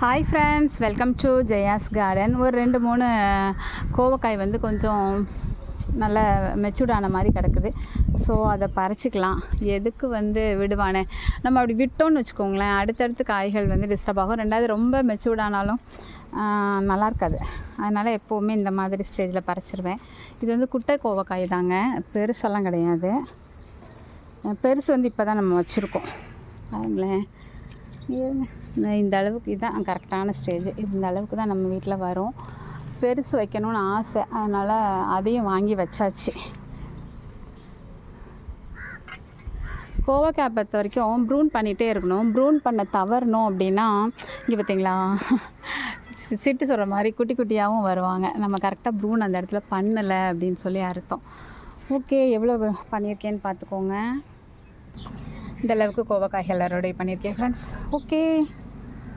Hi friends, welcome to Jaya's garden. ஒரு 2-3 கோவக்காய் வந்து கொஞ்சம் நல்ல மெச்சூர்டான மாதிரி கிடக்குது. ஸோ அதை பறிச்சிக்கலாம். எதுக்கு வந்து விடுவானே, நம்ம அப்படி விட்டோன்னு வச்சுக்கோங்களேன், அடுத்தடுத்து காய்கள் வந்து டிஸ்டர்ப் ஆகும். ரெண்டாவது ரொம்ப மெச்சூர்டானாலும் நல்லா இருக்காது. அதனால் எப்போவுமே இந்த மாதிரி ஸ்டேஜில் பறிச்சிருவேன். இது வந்து குட்டை கோவக்காய் தாங்க, பெருசெல்லாம் கிடையாது. பெருசு வந்து இப்போ தான் நம்ம வச்சுருக்கோம். பாருங்களேன், இந்த அளவுக்கு இதுதான் கரெக்டான ஸ்டேஜ். இந்த அளவுக்கு தான் நம்ம வீட்டில் வரும். பெருசு வைக்கணும்னு ஆசை, அதனால் அதையும் வாங்கி வச்சாச்சு. கோவக்காய் பொறுத்த வரைக்கும் ப்ரூன் பண்ணிகிட்டே இருக்கணும். ப்ரூன் பண்ண தவறணும் அப்படின்னா, இங்கே பார்த்தீங்களா, சிட்டு சொல்கிற மாதிரி குட்டி குட்டியாகவும் வருவாங்க. நம்ம கரெக்டாக ப்ரூன் அந்த இடத்துல பண்ணலை அப்படின்னு சொல்லி அர்த்தம். ஓகே, எவ்வளோ பண்ணியிருக்கேன்னு பார்த்துக்கோங்க. இந்த அளவுக்கு கோவக்காய் எல்லாரோடையும் பண்ணியிருக்கேன் ஃப்ரெண்ட்ஸ். ஓகே.